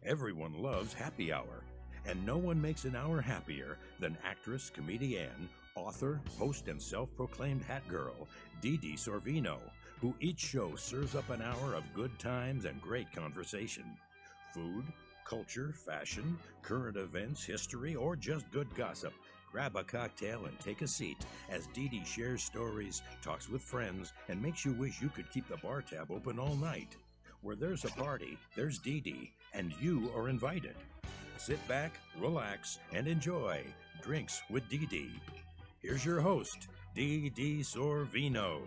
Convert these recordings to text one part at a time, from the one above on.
Everyone loves happy hour, and no one makes an hour happier than actress, comedian, author, host, and self-proclaimed hat girl, Dee Dee Sorvino, who each show serves up an hour of good times and great conversation. Food, culture, fashion, current events, history, or just good gossip. Grab a cocktail and take a seat as Dee Dee shares stories, talks with friends, and makes you wish you could keep the bar tab open all night. Where there's a party, there's Dee Dee, and you are invited. Sit back, relax, and enjoy Drinks with Dee Dee. Here's your host, Dee Dee Sorvino.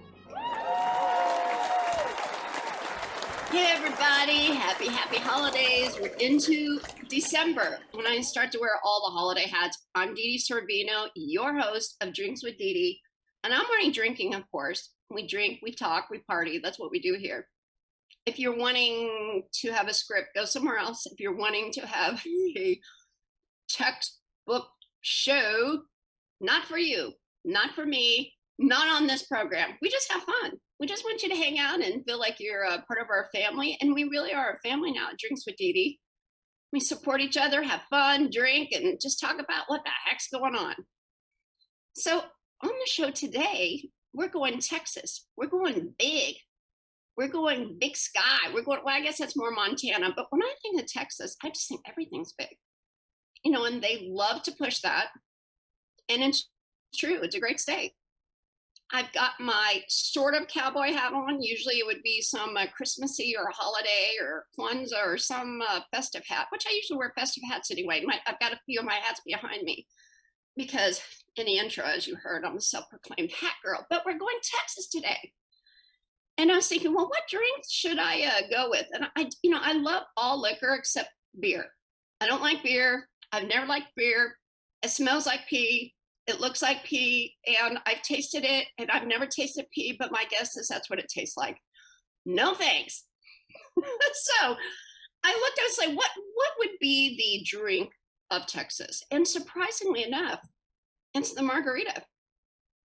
Hey everybody, happy holidays. We're into December when I start to wear all the holiday hats. I'm Dee Dee Sorvino, your host of Drinks with Dee Dee. And I'm already drinking, of course. We drink, we talk, we party. That's what we do here. If you're wanting to have a script, go somewhere else. If you're wanting to have a textbook show, not for you, not for me, not on this program. We just have fun. We just want you to hang out and feel like you're a part of our family. And we really are a family now at Drinks with Dee Dee. We support each other, have fun, drink, and just talk about what the heck's going on. So on the show today, we're going Texas. We're going big. We're going big sky. We're going, well, I guess that's more Montana. But when I think of Texas, I just think everything's big. You know, and they love to push that. And it's true. It's a great state. I've got my sort of cowboy hat on. Usually it would be some Christmassy or holiday or Kwanzaa or some festive hat, which I usually wear festive hats anyway. I've got a few of my hats behind me because in the intro, as you heard, I'm a self-proclaimed hat girl. But we're going Texas today. And I was thinking, well, what drink should I go with? And I love all liquor except beer. I don't like beer. I've never liked beer. It smells like pee. It looks like pee, and I've tasted it, and I've never tasted pee, but my guess is that's what it tastes like. No thanks. So I looked, I was like, what would be the drink of Texas? And surprisingly enough, it's the margarita.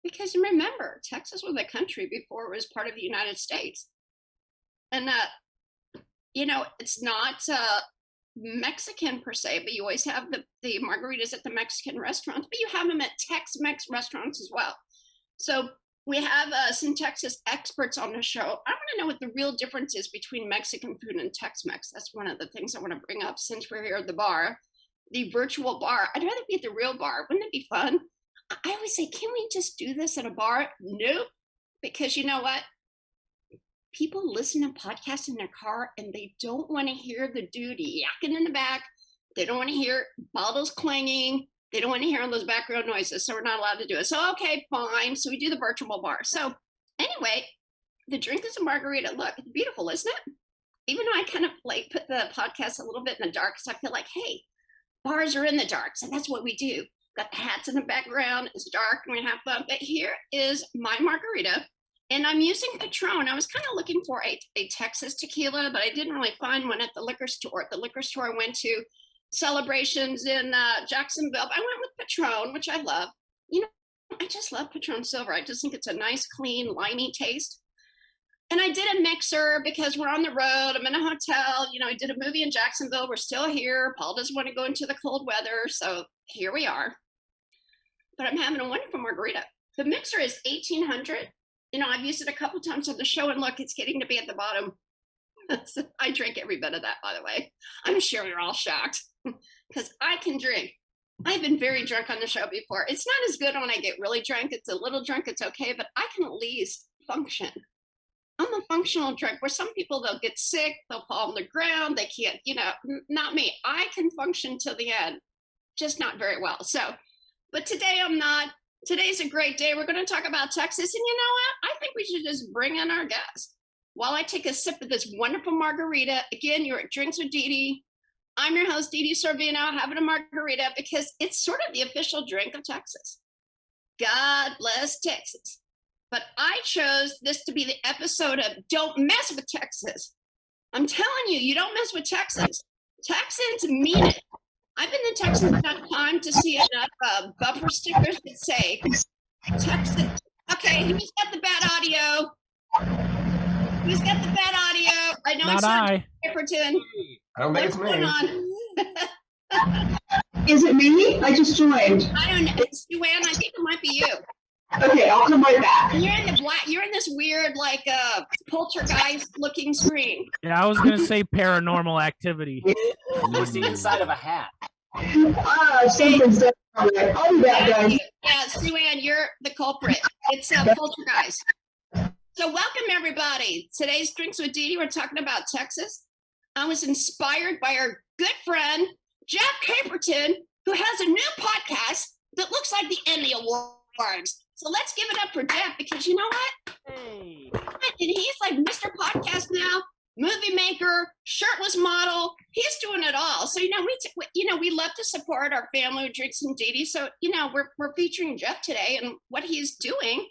Because you remember, Texas was a country before it was part of the United States. And, it's not Mexican per se, but you always have the margaritas at the Mexican restaurants, but you have them at Tex-Mex restaurants as well. So we have some Texas experts on the show. I want to know what the real difference is between Mexican food and Tex-Mex. That's one of the things I want to bring up since we're here at the bar, the virtual bar. I'd rather be at the real bar. Wouldn't it be fun? I always say, can we just do this at a bar? Nope. Because you know what? People listen to podcasts in their car and they don't want to hear the dude yakking in the back. They don't want to hear bottles clanging. They don't want to hear all those background noises. So we're not allowed to do it. So, okay, fine. So we do the virtual bar. So anyway, the drink is a margarita. Look, it's beautiful, isn't it? Even though I kind of like put the podcast a little bit in the dark, because I feel like, hey, bars are in the dark. So that's what we do. Got the hats in the background. It's dark and we have fun. But here is my margarita. And I'm using Patron. I was kind of looking for a Texas tequila, but I didn't really find one at the liquor store. At the liquor store I went to, Celebrations in Jacksonville. I went with Patron, which I love. You know, I just love Patron Silver. I just think it's a nice, clean, limey taste. And I did a mixer because we're on the road. I'm in a hotel. You know, I did a movie in Jacksonville. We're still here. Paul doesn't want to go into the cold weather. So here we are. But I'm having a wonderful margarita. The mixer is 1800. You know, I've used it a couple times on the show, and look, it's getting to be at the bottom. I drink every bit of that, by the way. I'm sure you're all shocked because I can drink. I've been very drunk on the show before. It's not as good when I get really drunk. It's a little drunk, it's okay, but I can at least function. I'm a functional drunk where some people, they'll get sick, they'll fall on the ground, they can't, not me. I can function till the end, just not very well. So, but today I'm not. Today's a great day. We're going to talk about Texas. And you know what? I think we should just bring in our guest while I take a sip of this wonderful margarita. Again, you're at Drinks with Dee Dee. I'm your host, Dee Dee Sorvino, having a margarita because it's sort of the official drink of Texas. God bless Texas. But I chose this to be the episode of Don't Mess with Texas. I'm telling you, you don't mess with Texas. Texans mean it. I've been to Texas enough time to see enough bumper stickers that say Texas. Okay, who's got the bad audio? Who's got the bad audio? I know Not it's not I. Caperton. I don't think What's it's going me. on? Is it me? I just joined. I don't know. Suanne, I think it might be you. Okay, I'll come right back. You're in the black. You're in this weird, like, poltergeist-looking screen. Yeah, I was gonna say paranormal activity. It was the inside of a hat. Something's done. I'll be back, guys. Yeah, Suanne, you're the culprit. It's poltergeist. So welcome, everybody. Today's Drinks with Dee Dee, we're talking about Texas. I was inspired by our good friend, Jeff Caperton, who has a new podcast that looks like the Emmy Awards. So let's give it up for Jeff, because you know what? Hey. And he's like Mr. Podcast now, movie maker, shirtless model. He's doing it all. So we love to support our family who drinks and Dee Dee. So we're featuring Jeff today and what he's doing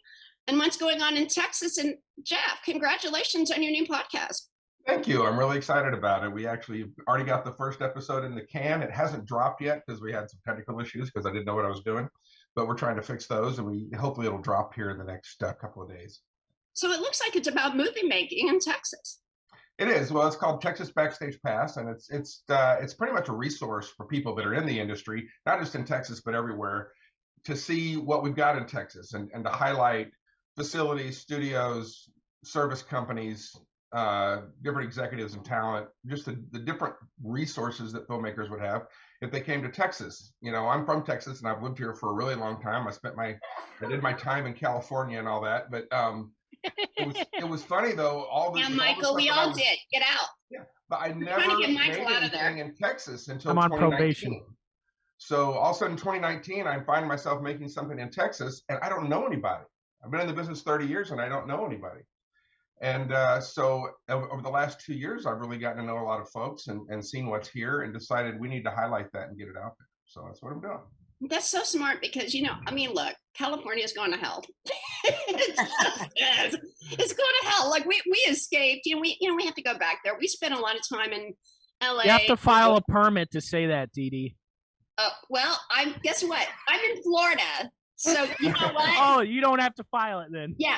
and what's going on in Texas. And Jeff, congratulations on your new podcast. Thank you. I'm really excited about it. We actually already got the first episode in the can. It hasn't dropped yet because we had some technical issues because I didn't know what I was doing. But we're trying to fix those, and hopefully it'll drop here in the next couple of days. So it looks like it's about movie making in Texas. It is. Well, it's called Texas Backstage Pass, and it's pretty much a resource for people that are in the industry, not just in Texas but everywhere, to see what we've got in Texas and to highlight facilities, studios, service companies, different executives and talent, just the different resources that filmmakers would have if they came to Texas. I'm from Texas and I've lived here for a really long time. I did my time in California and all that, but it was funny though. Michael, we all did. Get out. Yeah, but I never made anything in Texas until I'm on 2019. probation. So all of a sudden, 2019, I'm finding myself making something in Texas, and I don't know anybody. I've been in the business 30 years, and I don't know anybody. And so over the last 2 years, I've really gotten to know a lot of folks and seen what's here and decided we need to highlight that and get it out there. So that's what I'm doing. That's so smart because, look, California is going to hell. It's going to hell. Like we escaped, we have to go back there. We spent a lot of time in LA. You have to file a permit to say that, Dee Dee. Well, guess what? I'm in Florida. So you know what? Oh, you don't have to file it then. Yeah.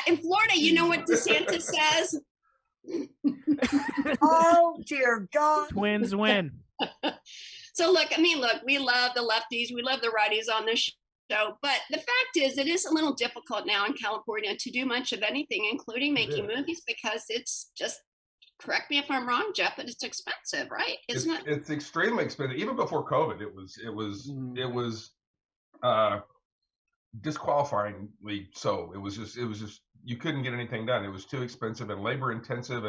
In Florida, you know what DeSantis says? Oh, dear God. Twins win. So look, we love the lefties. We love the righties on this show. But the fact is, it is a little difficult now in California to do much of anything, including making movies, because it's just, correct me if I'm wrong, Jeff, but it's expensive, right? Isn't it? It's extremely expensive. Even before COVID, it was disqualifyingly so. It was just you couldn't get anything done. It was too expensive and labor intensive,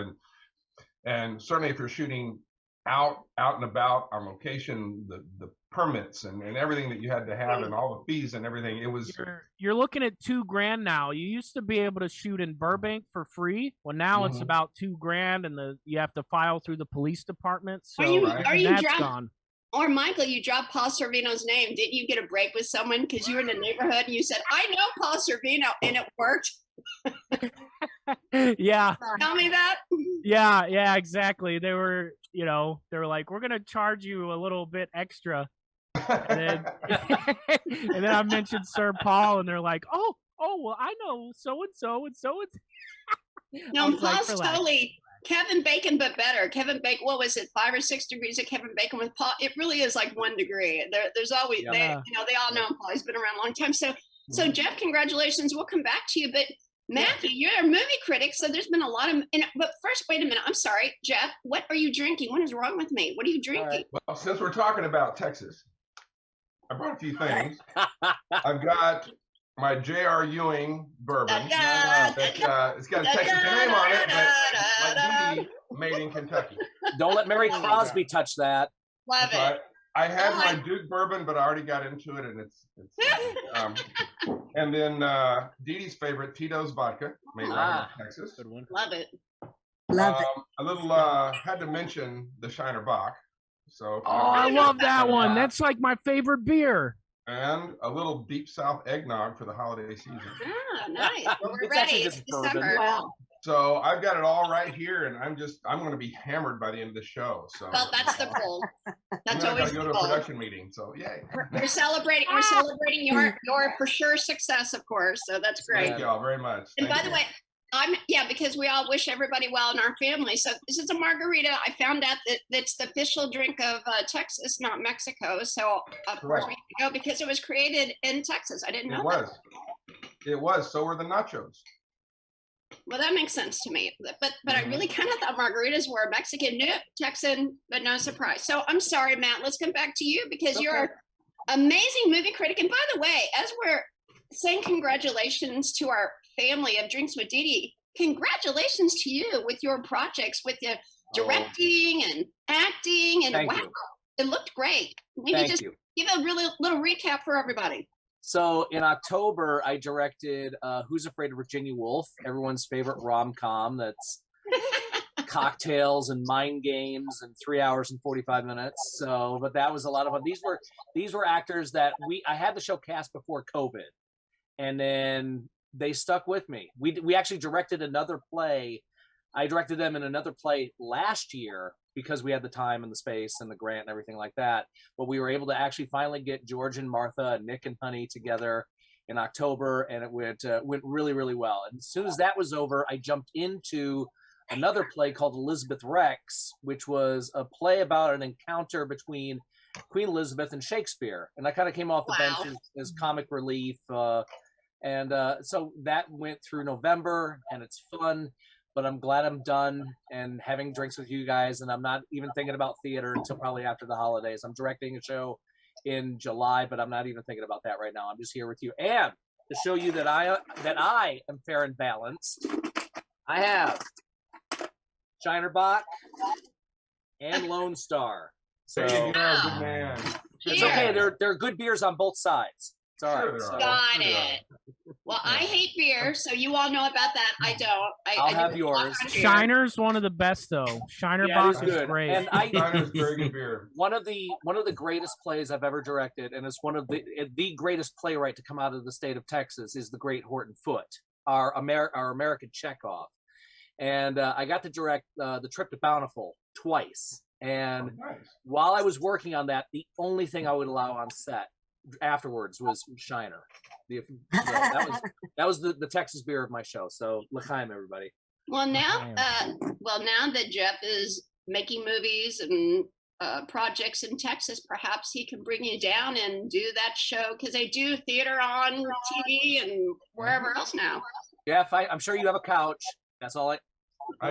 and certainly if you're shooting out and about on location, the permits and everything that you had to have and all the fees and everything, it was. You're looking at $2,000 now. You used to be able to shoot in Burbank for free. Well, now it's about $2,000, and you have to file through the police department. So are you that's gone. Or Michael, you dropped Paul Sorvino's name. Didn't you get a break with someone because you were in the neighborhood and you said, "I know Paul Sorvino," and it worked? Yeah. Tell me that. Yeah, exactly. They were like, "We're gonna charge you a little bit extra," and then I mentioned Sir Paul, and they're like, "Oh, well, I know so and so and so and." No, Paul's totally Kevin Bacon, but better. Kevin Bacon, what was it, 5 or 6 degrees of Kevin Bacon with Paul? It really is like 1 degree. There's always, they all know Paul. He's been around a long time. So Jeff, congratulations. We'll come back to you. But Matthew, you're a movie critic, so there's been a lot of, but first, wait a minute. I'm sorry, Jeff, what are you drinking? What is wrong with me? What are you drinking? Right. Well, since we're talking about Texas, I brought a few things. I've got my J.R. Ewing bourbon. It's got a Texas name on it, but like Dee Dee, made in Kentucky. Don't let Mary Crosby touch that. Love it. I had my Duke bourbon, but I already got into it, and it's and then Dee Dee's favorite, Tito's vodka, made right in Texas. Good one. Love it. Love it. A little had to mention the Shiner Bock. So I love that one. That's like my favorite beer. And a little Deep South eggnog for the holiday season. Ah, nice. Well, we're It's ready. actually It's just bourbon. December. Wow. So I've got it all right here, and I'm going to be hammered by the end of the show. So Well, that's the goal. That's I'm always going to the go to a goal. production meeting. So yay! We're celebrating. We're celebrating your for sure success, of course. So that's great. Thank you all very much. And Thank by the you. way, because we all wish everybody well in our family. So this is a margarita. I found out that it's the official drink of Texas, not Mexico. So of course we have to go because it was created in Texas. I didn't know that. It was. So were the nachos. Well, that makes sense to me. But I really kind of thought margaritas were Mexican. Nope, Texan, but no surprise. So I'm sorry, Matt. Let's come back to you because you're an amazing movie critic. And by the way, as we're saying congratulations to our family of Drinks with Dee Dee, congratulations to you with your projects, with the directing and acting. And wow, it looked great. Maybe just give a really little recap for everybody. So in October, I directed Who's Afraid of Virginia Woolf, everyone's favorite rom-com that's cocktails and mind games and 3 hours and 45 minutes. So, but that was a lot of fun. These were actors that I had the show cast before COVID, and then they stuck with me. We actually directed another play. I directed them in another play last year because we had the time and the space and the grant and everything like that. But we were able to actually finally get George and Martha, Nick and Honey together in October, and it went really, really well. And as soon as that was over, I jumped into another play called Elizabeth Rex, which was a play about an encounter between Queen Elizabeth and Shakespeare. And I kind of came off the bench as comic relief. So that went through November, and it's fun. But I'm glad I'm done and having drinks with you guys, and I'm not even thinking about theater until probably after the holidays. I'm directing a show in July, but I'm not even thinking about that right now. I'm just here with you. And to show you that I am fair and balanced, I have Shinerbach and Lone Star. So good man. It's okay. There are good beers on both sides. It's all right. So, got it. Well, I hate beer, so you all know about that. I don't. I'll have yours. Shiner's one of the best, though. Shinerbach is great. And Shiner's very good beer. One of the greatest plays I've ever directed, and it's one of the greatest playwright to come out of the state of Texas, is the great Horton Foote, our American Chekhov. And I got to direct The Trip to Bountiful twice. And while I was working on that, the only thing I would allow on set afterwards was Shiner. That was the Texas beer of my show. So l'chaim, everybody. Well, now that Jeff is making movies and projects in Texas, perhaps he can bring you down and do that show, because they do theater on TV and wherever else now. Jeff, I'm sure you have a couch. That's all I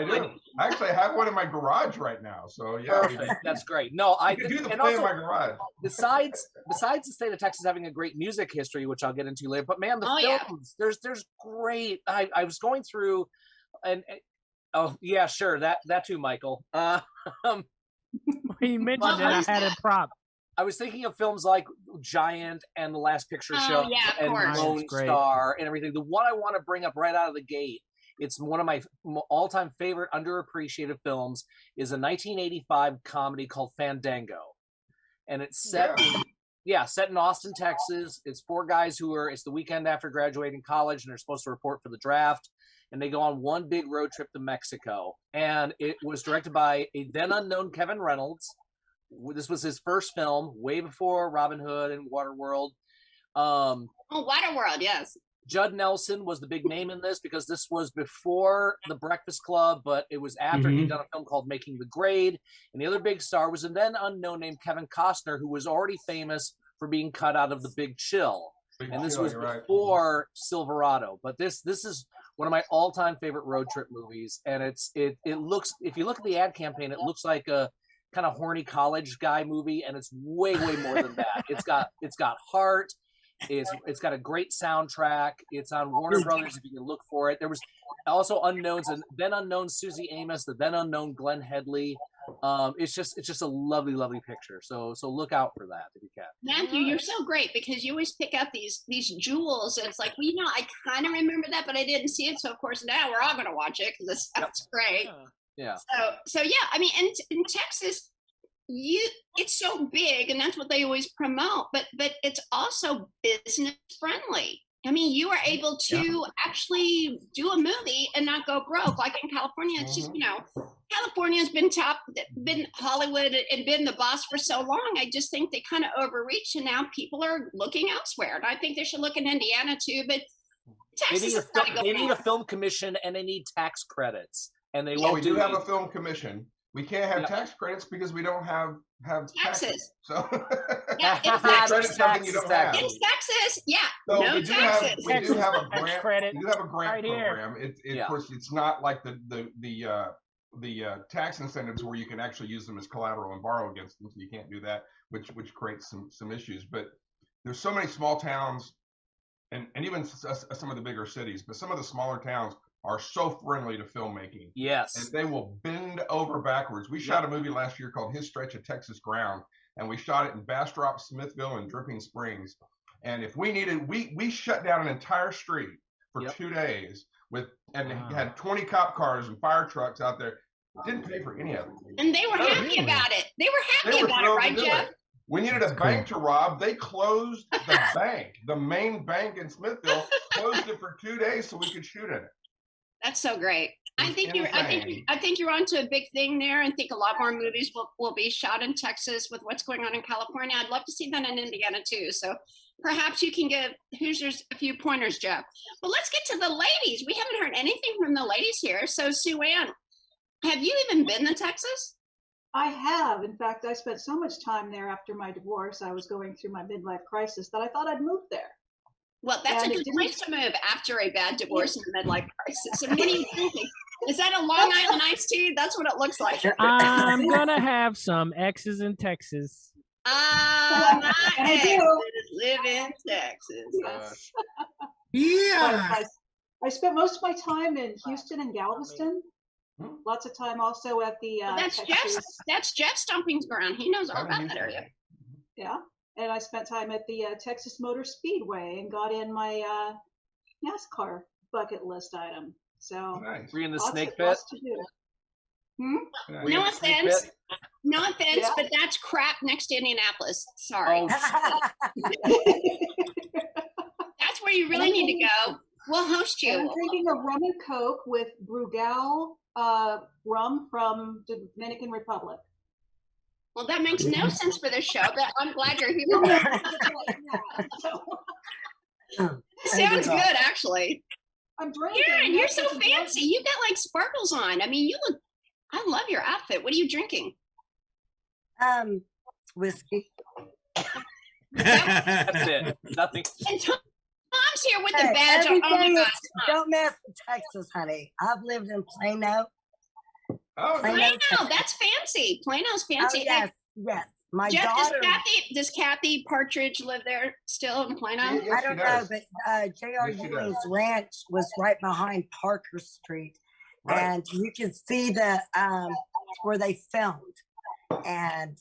do. I actually have one in my garage right now. So yeah, that's great. No, I can do the play in my garage. Besides the state of Texas having a great music history, which I'll get into later, but man, the films, there's great. I was going through, and oh yeah, sure, that too, Michael. You mentioned it. I had a prop. I was thinking of films like Giant and The Last Picture Show and Lone Star and everything. The one I want to bring up right out of the gate, it's one of my all-time favorite underappreciated films, is a 1985 comedy called Fandango. And it's set in Austin, Texas. It's four guys it's the weekend after graduating college, and they're supposed to report for the draft. And they go on one big road trip to Mexico. And it was directed by a then unknown Kevin Reynolds. This was his first film, way before Robin Hood and Waterworld. Waterworld, yes. Judd Nelson was the big name in this because this was before The Breakfast Club, but it was after he'd done a film called Making the Grade. And the other big star was a then unknown named Kevin Costner, who was already famous for being cut out of The Big Chill. This was before Silverado. But this is one of my all-time favorite road trip movies. And it looks, if you look at the ad campaign, it looks like a kind of horny college guy movie, and it's way more than that. It's got heart. It's got a great soundtrack. It's on Warner Brothers if you can look for it. There was also unknowns, and then unknown Susie Amos, the then unknown Glenn Headley. It's just a lovely picture. So look out for that if you can. Matthew, you're so great because you always pick out these jewels. And it's like, well, I kind of remember that, but I didn't see it. So of course now we're all going to watch it because that's great. Yeah. So yeah, I mean, in Texas, it's so big, and that's what they always promote. But it's also business friendly. I mean, you are able to actually do a movie and not go broke. Like in California, it's just California's been Hollywood and been the boss for so long. I just think they kind of overreach, and now people are looking elsewhere. And I think they should look in Indiana too. But Texas They need a film commission and they need tax credits. And they we do have a film commission. We can't have tax credits because we don't have taxes. So it's something you don't have. In Texas, So no taxes. We do have a grant. Credit We do have a grant right program. Of course, it's not like the tax incentives where you can actually use them as collateral and borrow against them. So you can't do that, which creates some issues. But there's so many small towns, and even some of the bigger cities, but some of the smaller towns are so friendly to filmmaking. Yes. And they will bend over backwards. We shot a movie last year called His Stretch of Texas Ground, and we shot it in Bastrop, Smithville, and Dripping Springs. And if we needed, we shut down an entire street for 2 days had 20 cop cars and fire trucks out there. Didn't pay for any of it. And they were happy about it. They were happy about it, right, Jeff? We needed a bank to rob. They closed the bank. The main bank in Smithville closed it for 2 days so we could shoot in it. That's so great. I think you're onto a big thing there. I think a lot more movies will be shot in Texas with what's going on in California. I'd love to see that in Indiana too. So perhaps you can give Hoosiers a few pointers, Jeff. But let's get to the ladies. We haven't heard anything from the ladies here. So Sue Ann, have you even been to Texas? I have. In fact, I spent so much time there after my divorce. I was going through my midlife crisis that I thought I'd move there. Well, that's a good place to move after a bad divorce and a midlife crisis. And what are you thinking? Is that a Long Island iced tea? That's what it looks like. I'm gonna have some X's in Texas. My ex live in Texas. Yeah. I spent most of my time in Houston and Galveston. Lots of time also at the that's Jeff's stomping ground. He knows all about that area. Yeah. And I spent time at the Texas Motor Speedway and got in my NASCAR bucket list item. So nice. Were you in the snake pit? No offense, but that's crap next to Indianapolis. Sorry. Oh, that's where you really need to go. We'll host you. I'm drinking a rum and coke with Brugal rum from Dominican Republic. Well, that makes no sense for this show, but I'm glad you're here. Sounds good, actually. I'm drinking. Karen, you're so fancy. You got like sparkles on. I mean, I love your outfit. What are you drinking? Whiskey. That's it. Nothing. And Tom's here with the badge on. Oh my God. Don't mess with Texas, honey. I've lived in Plano. Oh, Plano, that's fancy. Plano's fancy. Oh, yes. My Jeff, daughter. Does Kathy Partridge live there still in Plano? Yes, I don't know, but J.R. Ewing's ranch was right behind Parker Street, and you can see the where they filmed. And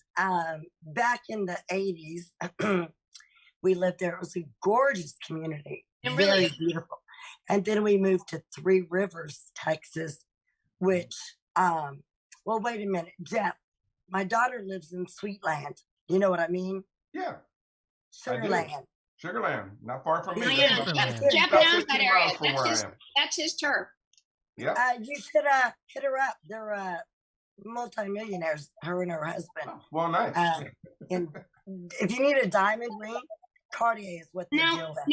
back in the 80s, we lived there. It was a gorgeous community, and very really beautiful. And then we moved to Three Rivers, Texas, which, well, wait a minute, Jeff. My daughter lives in Sweetland. You know what I mean? Yeah. Sugarland. Sugarland, not far from me. Oh, yeah. Jeff knows that area. That's his turf. Yeah. You should hit her up. They're multimillionaires, her and her husband. Well, nice. And if you need a diamond ring, Cartier is what they deal with.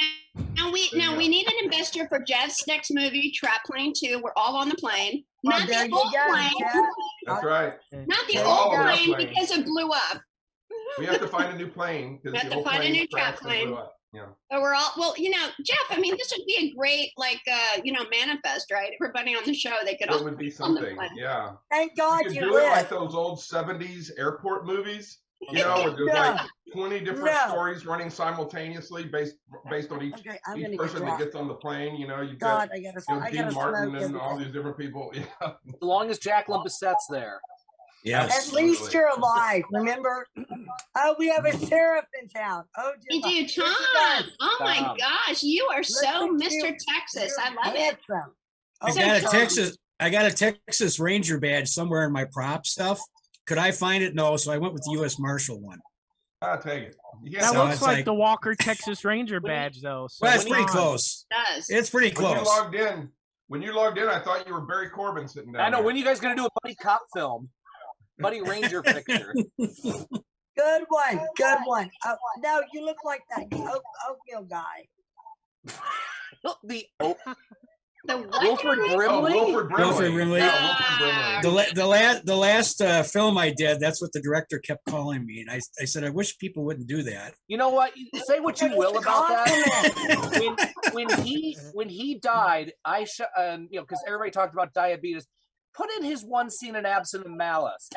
Now we need an investor for Jeff's next movie, Trap Plane 2. We're all on the plane. Not the old plane. That's right. Not the old plane because it blew up. We have to find a new plane. We have to find a new trap plane. Yeah. So we're all, well, Jeff, I mean, this would be a great, manifest, right? Everybody on the show, they could all. It would be something, yeah. Thank God you you do it like those old 70s airport movies, where there's like 20 different stories running simulaneously based on each person that gets on the plane. You've got Dean Martin and all these different people. Yeah. As long as Jacqueline Bissette's there. Yeah. At least you're alive, remember? Oh, we have a sheriff in town. Oh, you do, Tom. Oh my gosh, you are so Mr. Texas. I love it. I got a Texas Ranger badge somewhere in my prop stuff. Could I find it? No, so I went with the U.S. Marshal one. I'll take it. That looks like the Walker Texas Ranger badge, though. So well, that's pretty close. It does. It's pretty close. When you logged in, I thought you were Barry Corbin sitting down. I know. There. When you guys gonna do a buddy cop film? Buddy Ranger picture. Good one. Oh, no, you look like that oatmeal guy. The Wilford Brimley? Wilford Brimley. Wilford Brimley. Yeah, Wilford Brimley. The last film I did, that's what the director kept calling me, and I said, I wish people wouldn't do that. You know what? Say what you will about that. when he died, because everybody talked about diabetes. Put in his one scene in Absence of Malice,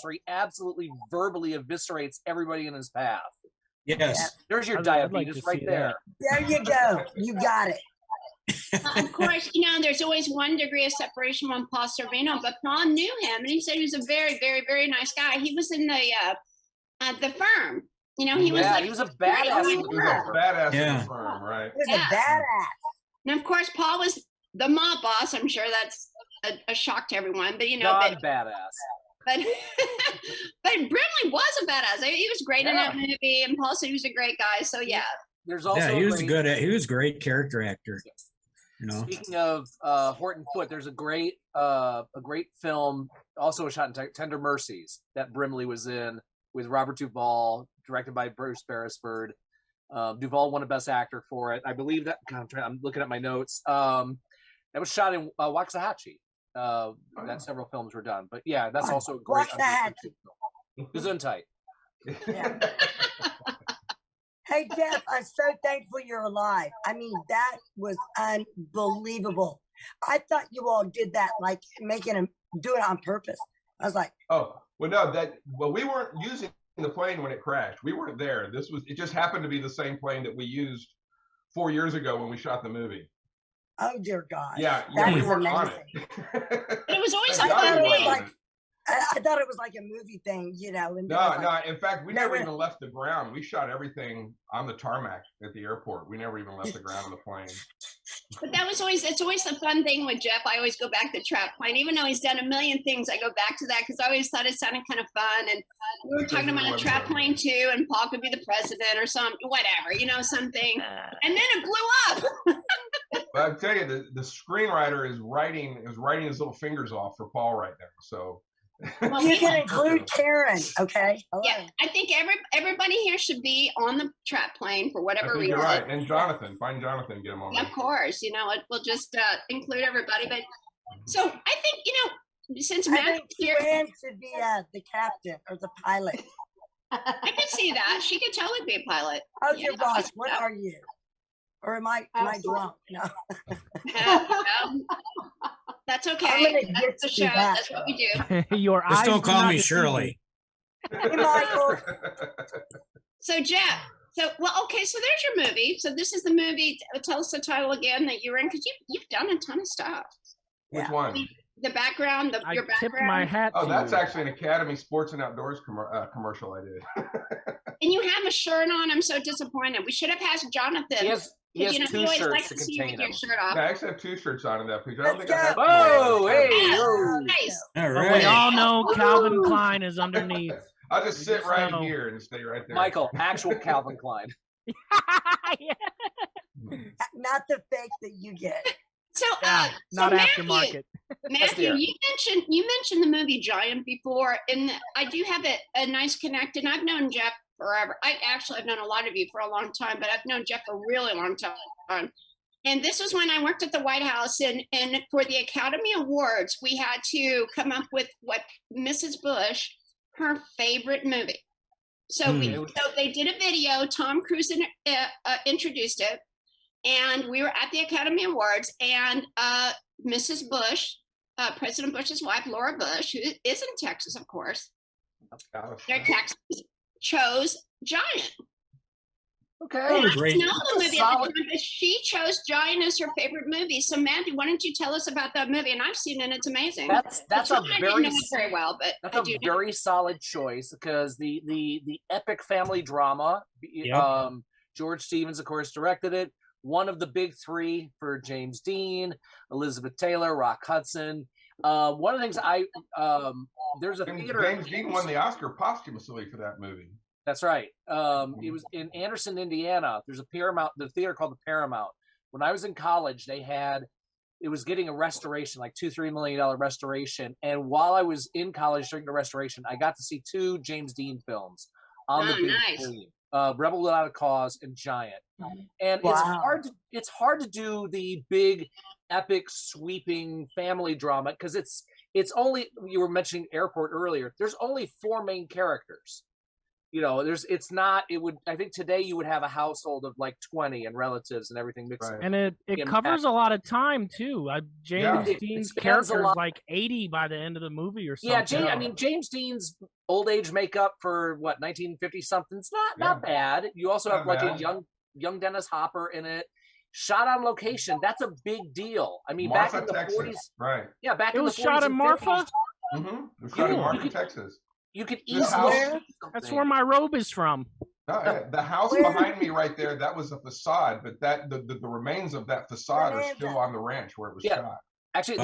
where he absolutely verbally eviscerates everybody in his path. Yes. There's your I'd diabetes like to right see there. There you go. You got it. Of course, there's always 1 degree of separation from Paul Sorvino, but Paul knew him, and he said he was a very, very, very nice guy. He was in the Firm. He was he was a badass. He was a badass in Yeah. the Firm, right? He was a badass. And of course, Paul was the mob boss. I'm sure that's a shock to everyone, but Badass. But but Brimley was a badass. He was great in that movie, and Paul said he was a great guy. So yeah. There's also he was a great character actor. Speaking of Horton Foote, there's a great film also shot in Tender Mercies that Brimley was in with Robert Duvall, directed by Bruce Beresford. Duvall won a Best Actor for it. I believe that. God, I'm looking at my notes. That was shot in Waxahachie. That several films were done, but yeah, that's also a great film. Gesundheit. Yeah. Hey Jeff, I'm so thankful you're alive. I mean, that was unbelievable. I thought you all did that, like do it on purpose. I was like, oh, well, no, we weren't using the plane when it crashed. We weren't there. It just happened to be the same plane that we used 4 years ago when we shot the movie. oh dear God. Yeah, that we was weren't on amazing. it. It was always I a fun thought thing. I thought it was like a movie thing, And No. In fact, we never even left the ground. We shot everything on the tarmac at the airport. We never even left the ground on the plane. But it's always the fun thing with Jeff. I always go back to Trap Plane, even though he's done a million things. I go back to that because I always thought it sounded kind of fun. And we were talking about a Trap Plane too, and Paul could be the president or something, whatever, something. And then it blew up. But I'll tell you, the screenwriter is writing his little fingers off for Paul right now. So. Well, you can include Karen, okay? Hello. Yeah, I think everybody here should be on the Trap Plane for whatever reason. You're right, and Jonathan, find Jonathan, get him on. Yeah, of course, we'll just include everybody. But so I think since Matt's here, Fran should be the captain or the pilot. I could see that she could totally be a pilot. Oh, your boss, what are you? Or am I drunk? No. That's okay. That's the show. That. That's what we do. Your Just eyes don't call me deceive Shirley. Hey, Michael. So Jeff, so there's your movie. So this is the movie. Tell us the title again that you're in, because you've done a ton of stuff. Which one? The background, your background. Tip my hat. Oh, to that's you. actually an Academy Sports and Outdoors commercial I did. And you have a shirt on. I'm so disappointed. We should have asked Jonathan. He has two always shirts likes to to see you with contain your him. shirt off. I actually have 2 shirts on in that picture. I don't Let's think I have. go. Oh, hey, Yeah, whoa. nice. All But right. we all know Calvin Klein is underneath. I'll just sit right So- here and stay right there. Michael, actual Calvin Klein. Yeah. Not the fake that you get. So, Yeah, not Matthew, aftermarket. Matthew, you mentioned the movie Giant before, and I do have a nice connect. And I've known Jeff forever. I've known a lot of you for a long time, but I've known Jeff a really long time. And this was when I worked at the White House, and for the Academy Awards, we had to come up with what Mrs. Bush, her favorite movie. So they did a video. Tom Cruise introduced it, and we were at the Academy Awards, and Mrs. Bush, President Bush's wife, Laura Bush, who is in Texas, of course, they're Texans, chose Giant. Okay. Oh, great. Know the movie at the time, but she chose Giant as her favorite movie. So, Mandy, why don't you tell us about that movie? And I've seen it; it's amazing. That's I a didn't very know it very well, but that's I a do know. very solid choice, because the epic family drama. Yep. George Stevens, of course, directed it. One of the big 3 for James Dean, Elizabeth Taylor, Rock Hudson. One of the things there's a theater. James Dean won the Oscar posthumously for that movie. That's right. It was in Anderson, Indiana. There's the theater called the Paramount. When I was in college, it was getting a restoration, like $2-3 million restoration. And while I was in college during the restoration, I got to see 2 James Dean films on the big screen. Rebel Without a Cause, and Giant. And it's hard to do the big, epic, sweeping family drama because it's only, you were mentioning Airport earlier, there's only 4 main characters. I think today you would have a household of like 20 and relatives and everything mixed. And it covers a lot of time too. James Dean's character is like 80 by the end of the movie or something. Yeah, James Dean's old age makeup for 1950 something. It's not bad. You also have like a young Dennis Hopper in it. Shot on location. That's a big deal. I mean, Marfa, back in the Texas. 40s. Right. Yeah, back in the 40s. It was shot in Marfa? Mm-hmm. It was shot in Marfa, Texas. You could easily. That's where my robe is from. Oh, yeah. The house behind me right there, that was a facade, but the remains of that facade are still on the ranch where it was shot. Actually,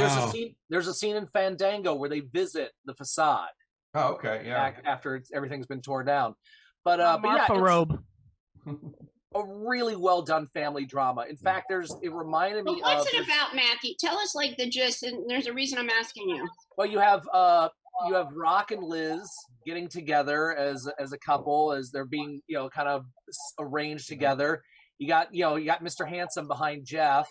there's a scene in Fandango where they visit the facade. Oh, okay, yeah. After everything's been torn down. But Marfa robe. A really well done family drama. In fact, it reminded me what's it about, Matthew? Tell us like the gist, and there's a reason I'm asking you. Well, you have Rock and Liz getting together as a couple as they're being kind of arranged together. You got Mr. Handsome behind Jeff,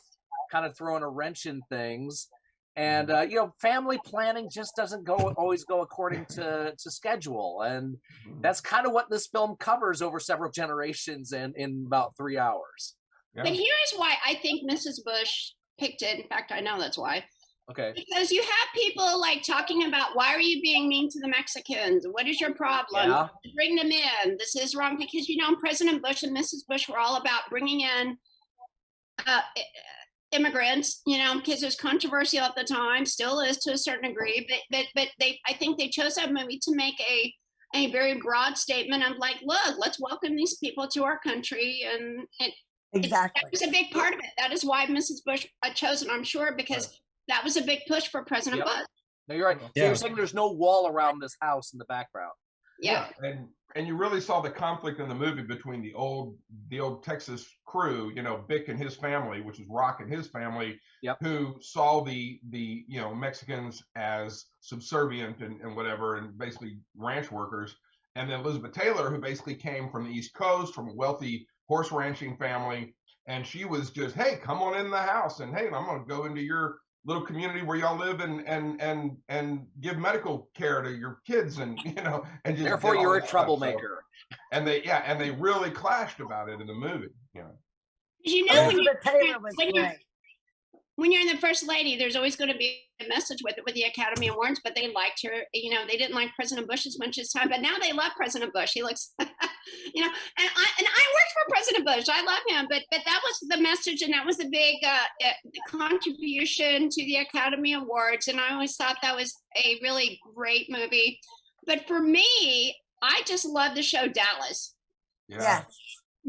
kind of throwing a wrench in things, and family planning just doesn't always go according to schedule, and that's kind of what this film covers over several generations and in about 3 hours. Yeah. But here's why I think Mrs. Bush picked it. In fact, I know that's why. Okay. Because you have people like talking about why are you being mean to the Mexicans? What is your problem? Yeah. Bring them in. This is wrong. Because President Bush and Mrs. Bush were all about bringing in immigrants. Because it was controversial at the time, still is to a certain degree. But I think they chose that movie to make a very broad statement of like, look, let's welcome these people to our country, and exactly that was a big part of it. That is why Mrs. Bush chose it, I'm sure, because. That was a big push for President Bush. No, you're right. So you're saying there's no wall around this house in the background. Yeah. And you really saw the conflict in the movie between the old Texas crew, Bick and his family, which is Rock and his family, who saw the Mexicans as subservient and whatever, and basically ranch workers. And then Elizabeth Taylor, who basically came from the East Coast, from a wealthy horse ranching family. And she was just, hey, come on in the house, and hey, I'm going to go into your little community where y'all live and give medical care to your kids, and and just therefore you're a troublemaker. So, and they really clashed about it in the movie. When you're in the First Lady, there's always going to be a message with the Academy Awards, but they liked her. They didn't like President Bush as much as time, but now they love President Bush. He looks, and I worked for President Bush. I love him, but that was the message, and that was the big contribution to the Academy Awards. And I always thought that was a really great movie. But for me, I just love the show Dallas. Yeah.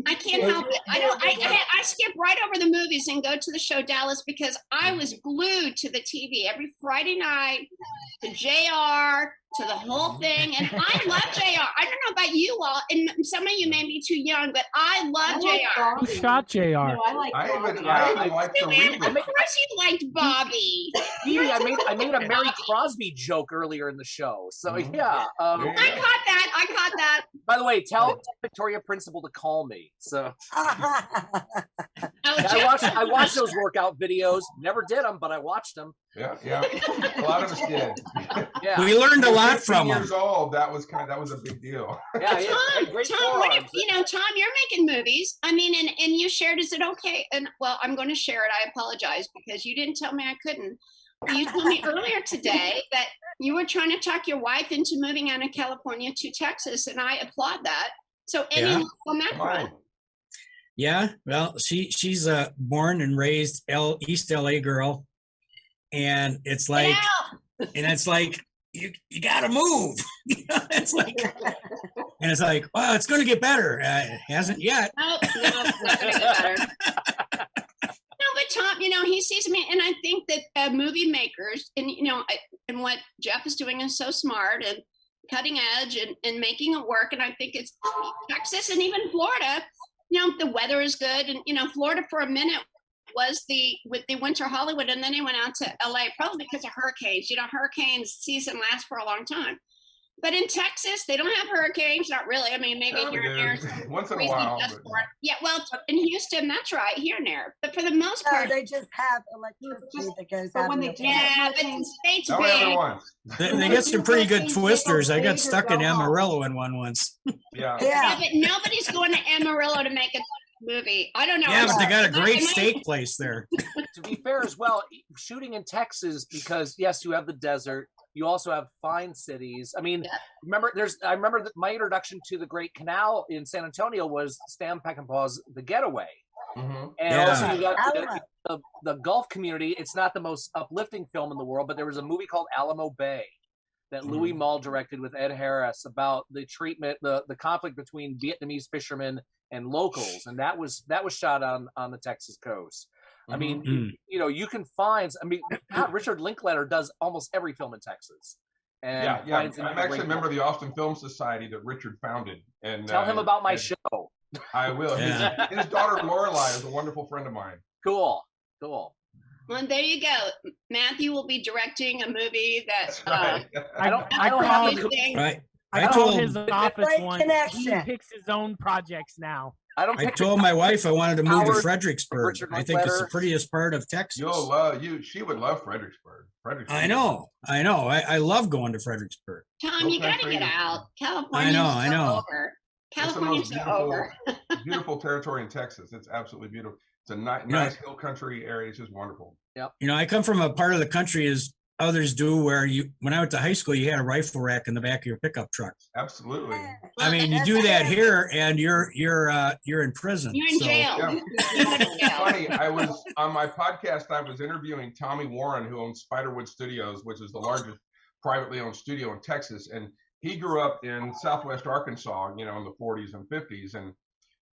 I can't help it. I skip right over the movies and go to the show Dallas because I was glued to the TV every Friday night, to JR, to the whole thing. And I love JR. I don't know about you all, and some of you may be too young, but I love JR. Who shot JR? No, I like Bobby. I even liked the Of course you liked Bobby. Dee Dee, I made a Mary Crosby joke earlier in the show. So yeah. I caught that. By the way, tell Victoria Principal to call me. So I watched those workout videos. Never did them, but I watched them. Yeah. A lot of us did. Yeah. We learned a lot from them. Years old. That was a big deal. Yeah, Tom, what if, Tom, you're making movies. I mean, and you shared, is it okay? And well, I'm going to share it. I apologize because you didn't tell me I couldn't. You told me earlier today that you were trying to talk your wife into moving out of California to Texas, and I applaud that. So any on that front? Yeah, well, she's a born and raised East LA girl, and it's like, you got to move. It's like, and it's like, well, it's going to get better. It hasn't yet. No, it's not going to get better. No, but Tom, he sees me, and I think that movie makers, and and what Jeff is doing is so smart and cutting edge and making it work. And I think it's Texas and even Florida. The weather is good, and Florida for a minute was with the winter Hollywood, and then they went out to LA probably because of hurricanes. Hurricanes season lasts for a long time. But in Texas, they don't have hurricanes. Not really. I mean, maybe here and there. Once in a while. Yeah, well, in Houston, that's right, here and there. But for the most part, they just have electricity that goes out. When they do yeah, but the state's Not big. everyone. They get some pretty good twisters. I got stuck in Amarillo in one once. Yeah. Yeah, but nobody's going to Amarillo to make a movie. I don't know. Yeah, but they got a great steak place there. To be fair as well, shooting in Texas, because yes, you have the desert. You also have fine cities. I mean, I remember that my introduction to the Great Canal in San Antonio was Stan Peckinpah's The Getaway. Mm-hmm. And also you got the Gulf community. It's not the most uplifting film in the world, but there was a movie called Alamo Bay that Louis Malle directed with Ed Harris about the treatment, the conflict between Vietnamese fishermen and locals. And that was shot on the Texas coast. I mean, you know, you can find, I mean, God, Richard Linklater does almost every film in Texas. And I'm actually a member of the Austin Film Society that Richard founded. And tell him about my show. I will. Yeah. His daughter Lorelai is a wonderful friend of mine. Cool. Well, there you go. Matthew will be directing a movie that right. I told his office once. He picks his own projects now. I told my wife I wanted to move to Fredericksburg. I think it's the prettiest part of Texas. She would love Fredericksburg. I know. I love going to Fredericksburg. Tom, you got to get out. California. I know. Over. California's over. Beautiful territory in Texas. It's absolutely beautiful. It's a nice hill country area. It's just wonderful. Yep. You know, I come from a part of the country as others do where when I went to high school, you had a rifle rack in the back of your pickup truck. Absolutely. I mean, you do that here and you're in prison. You're in jail. It's funny. I was on my podcast, I was interviewing Tommy Warren, who owns Spiderwood Studios, which is the largest privately owned studio in Texas. And he grew up in Southwest Arkansas, you know, in the 40s and 50s.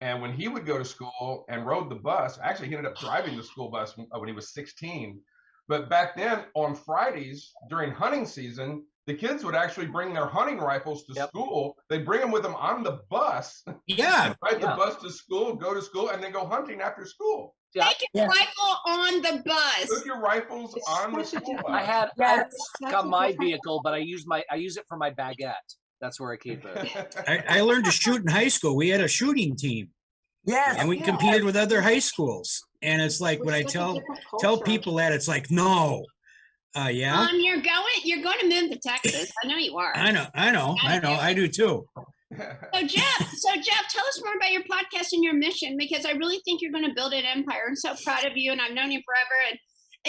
And when he would go to school and rode the bus, actually he ended up driving the school bus when he was 16. But back then on Fridays during hunting season, the kids would actually bring their hunting rifles to school. They'd bring them with them on the bus. Yeah. Ride the bus to school, go to school, and then go hunting after school. Take your rifle on the bus. Put your rifles on the school bus. I had on my vehicle, but I use it for my baguette. That's where I keep it. I learned to shoot in high school. We had a shooting team. Yes. And we competed with other high schools. And it's like when I tell people that, it's like, no. Yeah. You're going to move to Texas. I know you are. I know. I do too. So Jeff, tell us more about your podcast and your mission, because I really think you're going to build an empire. I'm so proud of you, and I've known you forever. And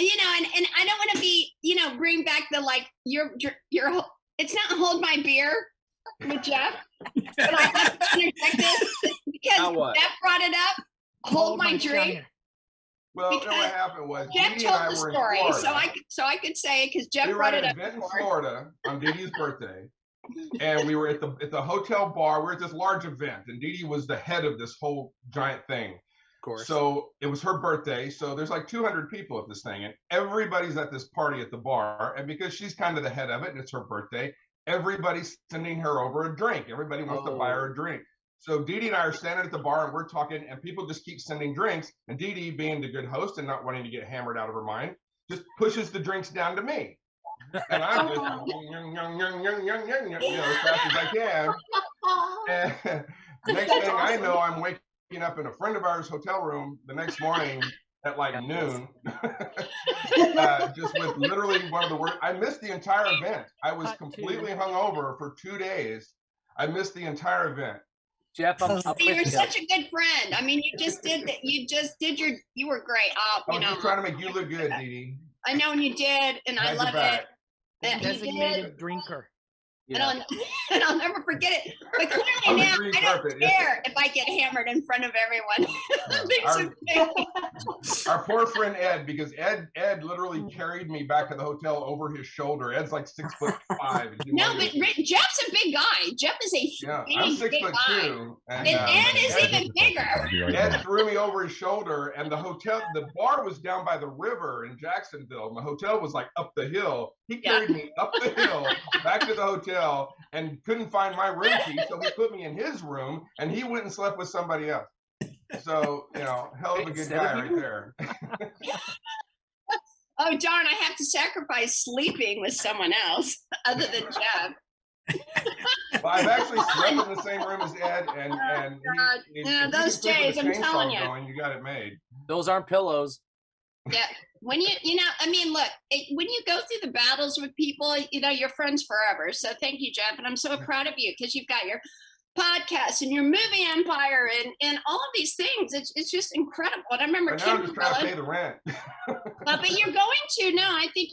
you know, and I don't want to be, you know, bring back the like your it's not hold my beer with Jeff. But I have to interject this because Jeff brought it up. Hold my drink. Well, you know what happened was Jeff told the story, so I could say it because Jeff brought it up. We were at an event in Florida on Dee Dee's birthday, and we were at the hotel bar. We were at this large event, and Dee Dee was the head of this whole giant thing. Of course. So it was her birthday. So there's like 200 people at this thing, and everybody's at this party at the bar. And because she's kind of the head of it, and it's her birthday, everybody's sending her over a drink. Everybody wants to buy her a drink. So Dee Dee and I are standing at the bar and we're talking, and people just keep sending drinks. And Dee Dee, being the good host and not wanting to get hammered out of her mind, just pushes the drinks down to me. And I'm just, as fast as I can. And the next thing I know, I'm waking up in a friend of ours' hotel room the next morning at like noon, just with literally one of the worst. I missed the entire event. I was completely hungover for 2 days. I missed the entire event. Jeff, you're such a good friend. I mean, you just did that. You were great. I was just trying to make you look good, Dee Dee. I know, and you did, and I love it. Designated drinker. Yeah. And I'll never forget it. But clearly now, I don't care if I get hammered in front of everyone. Our poor friend Ed, because Ed literally carried me back to the hotel over his shoulder. Ed's like 6'5". No, but Jeff's a big guy. Jeff is I'm 6'2". And Ed is even bigger. Ed threw me over his shoulder, and the bar was down by the river in Jacksonville, and the hotel was like up the hill. He carried me up the hill back to the hotel and couldn't find my room key, so he put me in his room, and he went and slept with somebody else. So, hell of a good guy right there. Oh, darn, I have to sacrifice sleeping with someone else other than Jeff. Well, I've actually slept in the same room as Ed, and those days, I'm telling you. You got it made. Those aren't pillows. Yeah. When I mean, look, when you go through the battles with people, you're friends forever. So thank you, Jeff. And I'm so proud of you because you've got your podcast and your movie empire and all of these things. It's just incredible. And I remember Kim, I'm just trying to pay the rent. but you're going to. No, I think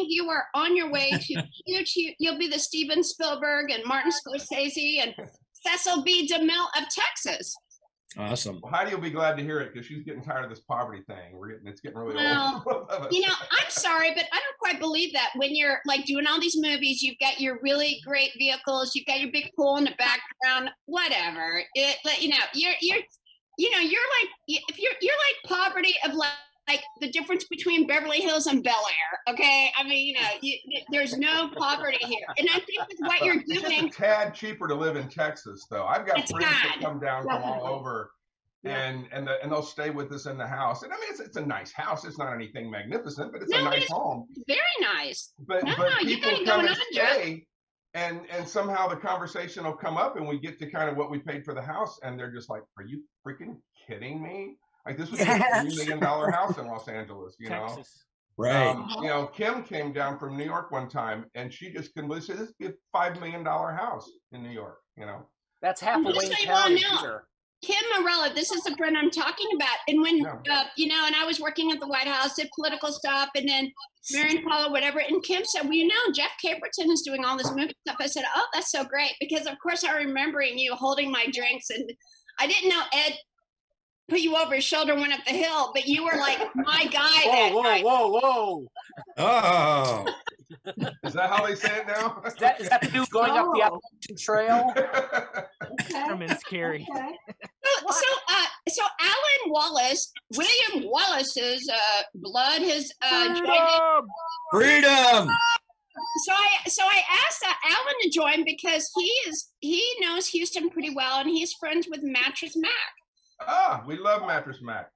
you are on your way to huge. You'll be the Steven Spielberg and Martin Scorsese and Cecil B. DeMille of Texas. Awesome. Well, Heidi will be glad to hear it because she's getting tired of this poverty thing. It's getting really old. I'm sorry, but I don't quite believe that when you're like doing all these movies, you've got your really great vehicles, you've got your big pool in the background, whatever. You're like if you're like poverty of like the difference between Beverly Hills and Bel Air. Okay, I mean, there's no poverty here, and I think with what you're doing, it's a tad cheaper to live in Texas, though. I've got friends that come down from all over, and they'll stay with us in the house. And I mean, it's a nice house. It's not anything magnificent, but it's a nice home. Very nice. But people come and stay, and somehow the conversation will come up, and we get to kind of what we paid for the house, and they're just like, "Are you freaking kidding me?" Like this was a $3 million house in Los Angeles, Texas. Right. Kim came down from New York one time, and she just couldn't believe this would be a $5 million house in New York. That's half of Wayne County here. Kim Morella, this is the friend I'm talking about. And when and I was working at the White House, did political stuff, and then Marion Paula, whatever. And Kim said, "Well, Jeff Caperton is doing all this movie stuff." I said, "Oh, that's so great," because of course I remembering you holding my drinks, and I didn't know Ed put you over his shoulder and went up the hill, but you were like my guy. Whoa. Oh. Is that how they say it now? Is that the dude going up the Appalachian Trail? It's scary. Okay. So Alan Wallace, William Wallace's blood has Freedom. So I asked Alan to join because he knows Houston pretty well, and he's friends with Mattress Mac. We love Mattress Mac.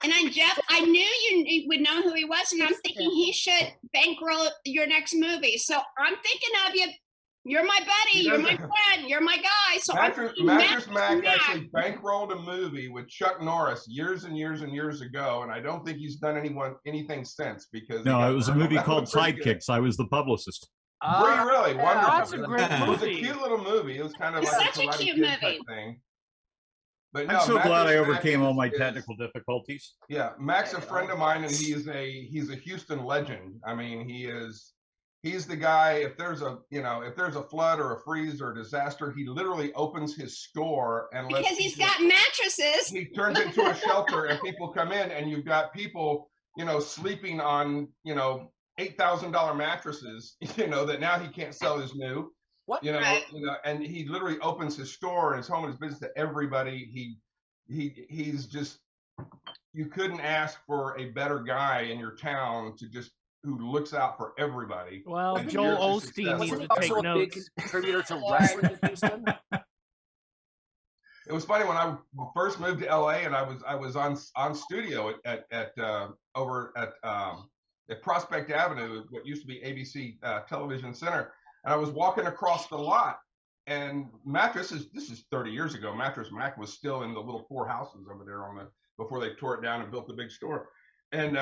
And Jeff, I knew you would know who he was, and I'm thinking he should bankroll your next movie. So I'm thinking of you. You're my buddy. You're my friend. You're my guy. So Mattress Mac actually bankrolled a movie with Chuck Norris years and years and years ago, and I don't think he's done anything since because no, it was a movie called Sidekicks. I was the publicist. Really wonderful. That's a great movie. It was a cute little movie. It was kind of like such a cute movie type thing. But I'm so glad I overcame all my technical difficulties. Yeah, Mac's a friend of mine, and he's a Houston legend. I mean, he's the guy. If there's a flood or a freeze or a disaster, he literally opens his store and because he's got mattresses. He turns it into a shelter, and people come in, and you've got people, sleeping on $8,000 mattresses, that now he can't sell his new. What? And he literally opens his store and his home and his business to everybody. He's just, you couldn't ask for a better guy in your town who looks out for everybody. Well, Joel Osteen needs to take notes. A big contributor to wrestling in Houston. It was funny when I first moved to LA and I was on studio at Prospect Avenue, what used to be ABC Television Center. And I was walking across the lot, and this is 30 years ago. Mattress Mac was still in the little 4 houses over there before they tore it down and built the big store. And